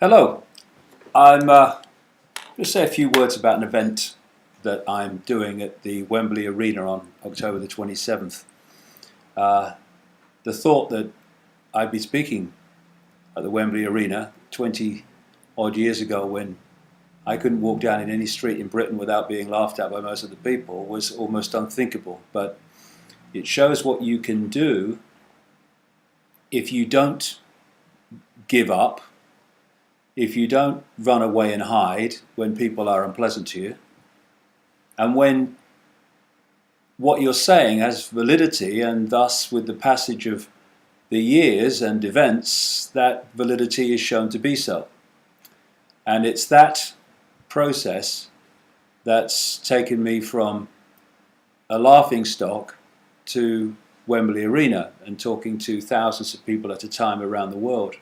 Hello, I'm going to say a few words about an event that I'm doing at the Wembley Arena on October the 27th. The thought that I'd be speaking at the Wembley Arena 20 odd years ago when I couldn't walk down in any street in Britain without being laughed at by most of the people was almost unthinkable. But it shows what you can do if you don't give up, if you don't run away and hide when people are unpleasant to you, and when what you're saying has validity, and thus with the passage of the years and events, that validity is shown to be so. And it's that process that's taken me from a laughingstock to Wembley Arena and talking to thousands of people at a time around the world.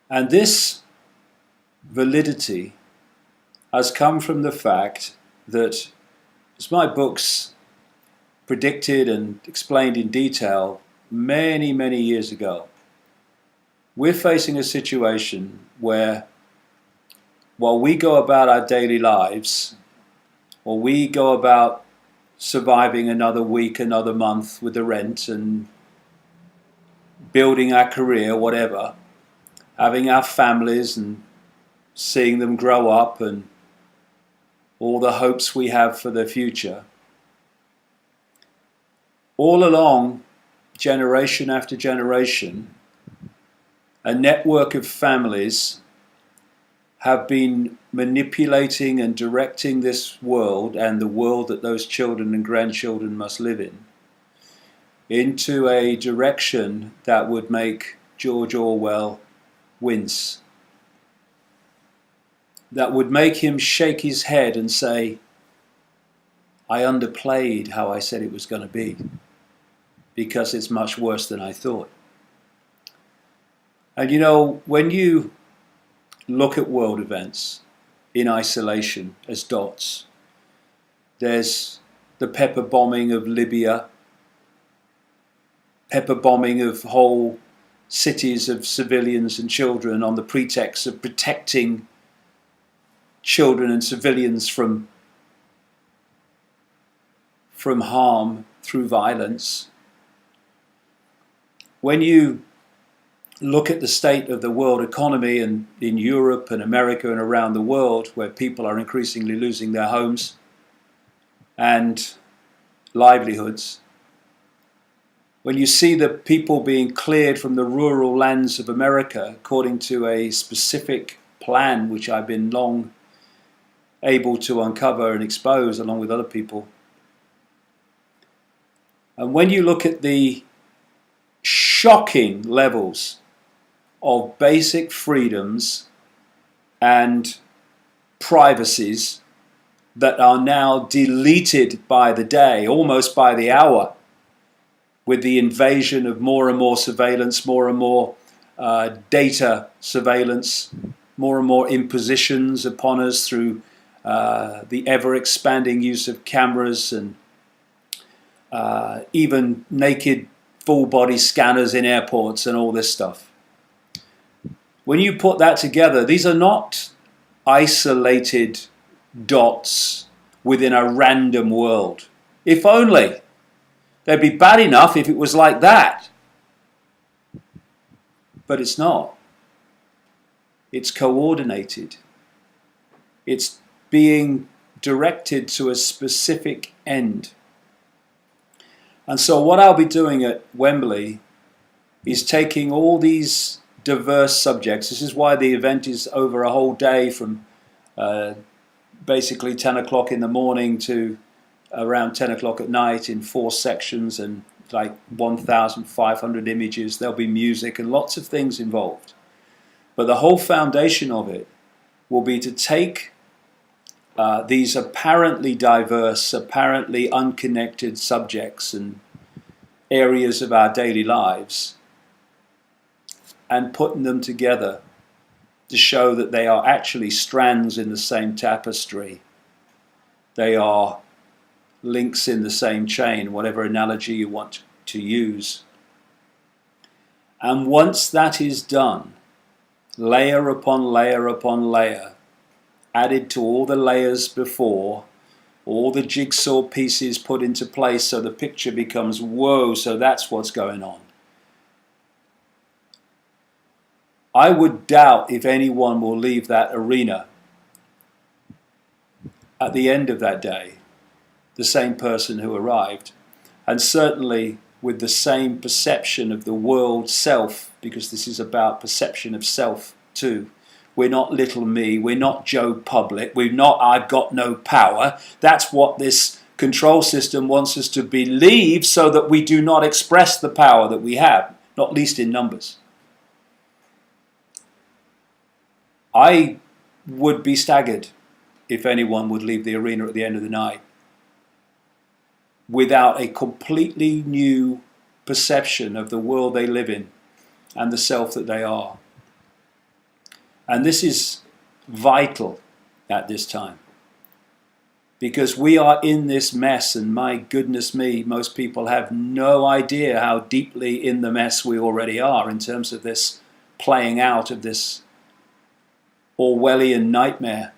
And this validity has come from the fact that, as my books predicted and explained in detail many, many years ago, we're facing a situation where, while we go about our daily lives, or we go about surviving another week, another month with the rent and building our career, whatever, having our families and seeing them grow up and all the hopes we have for their future. All along, generation after generation, a network of families have been manipulating and directing this world and the world that those children and grandchildren must live in into a direction that would make George Orwell wince, that would make him shake his head and say, I underplayed how I said it was going to be, because it's much worse than I thought. And you know, when you look at world events in isolation as dots, there's the pepper bombing of Libya, pepper bombing of whole cities of civilians and children on the pretext of protecting children and civilians from harm through violence. When you look at the state of the world economy and in Europe and America and around the world, where people are increasingly losing their homes and livelihoods, when you see the people being cleared from the rural lands of America according to a specific plan which I've been long able to uncover and expose along with other people, and when you look at the shocking levels of basic freedoms and privacies that are now deleted by the day, almost by the hour, with the invasion of more and more surveillance, more and more data surveillance, more and more impositions upon us through the ever-expanding use of cameras and even naked full-body scanners in airports and all this stuff. When you put that together, these are not isolated dots within a random world. If only. They'd be bad enough if it was like that. But it's not. It's coordinated. It's being directed to a specific end. And so what I'll be doing at Wembley is taking all these diverse subjects. This is why the event is over a whole day, from basically 10 o'clock in the morning to around 10 o'clock at night, in 4 sections and like 1,500 images. There'll be music and lots of things involved. But the whole foundation of it will be to take these apparently diverse, apparently unconnected subjects and areas of our daily lives and putting them together to show that they are actually strands in the same tapestry. They are links in the same chain, whatever analogy you want to use. And once that is done, layer upon layer upon layer, added to all the layers before, all the jigsaw pieces put into place so the picture becomes, whoa, so that's what's going on. I would doubt if anyone will leave that arena at the end of that day the same person who arrived, and certainly with the same perception of the world self, because this is about perception of self too. We're not little me, we're not Joe Public, we're not I've got no power. That's what this control system wants us to believe, so that we do not express the power that we have, not least in numbers. I would be staggered if anyone would leave the arena at the end of the night without a completely new perception of the world they live in and the self that they are. And this is vital at this time, because we are in this mess, and my goodness me, most people have no idea how deeply in the mess we already are in terms of this playing out of this Orwellian nightmare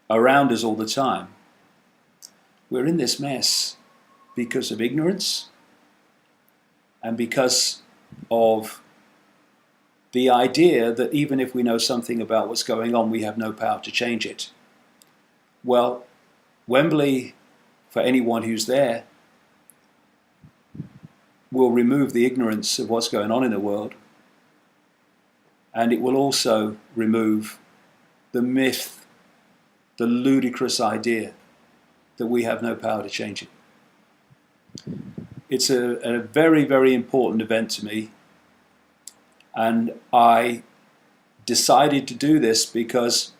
around us all the time. We're in this mess because of ignorance and because of the idea that even if we know something about what's going on, we have no power to change it. Well, Wembley, for anyone who's there, will remove the ignorance of what's going on in the world, and it will also remove the myth, the ludicrous idea that we have no power to change it. It's a very, very important event to me, and I decided to do this because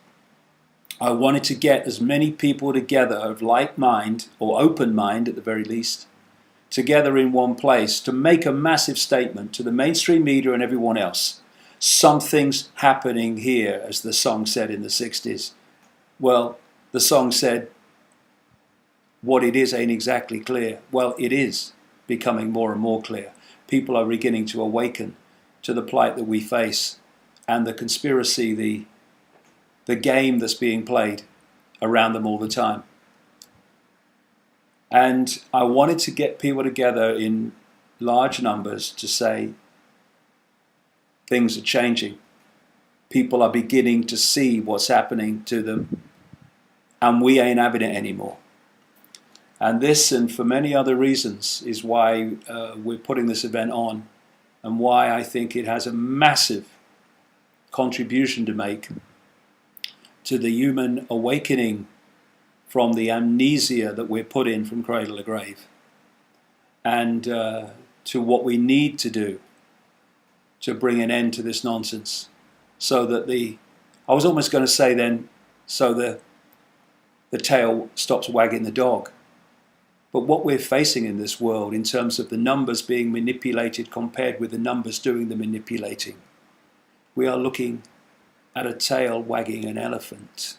I wanted to get as many people together of like mind, or open mind at the very least, together in one place to make a massive statement to the mainstream media and everyone else. Something's happening here, as the song said in the 60s. Well, the song said, what it is ain't exactly clear. Well, it is becoming more and more clear. People are beginning to awaken to the plight that we face and the conspiracy, the game that's being played around them all the time. And I wanted to get people together in large numbers to say things are changing. People are beginning to see what's happening to them, and we ain't having it anymore. And this, and for many other reasons, is why we're putting this event on, and why I think it has a massive contribution to make to the human awakening from the amnesia that we're put in from cradle to grave, and to what we need to do to bring an end to this nonsense, so that I was almost going to say then, so the tail stops wagging the dog. But what we're facing in this world, in terms of the numbers being manipulated compared with the numbers doing the manipulating, we are looking at a tail wagging an elephant.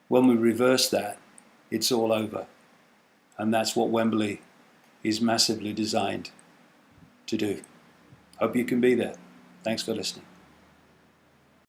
When we reverse that, it's all over. And that's what Wembley is massively designed to do. Hope you can be there. Thanks for listening.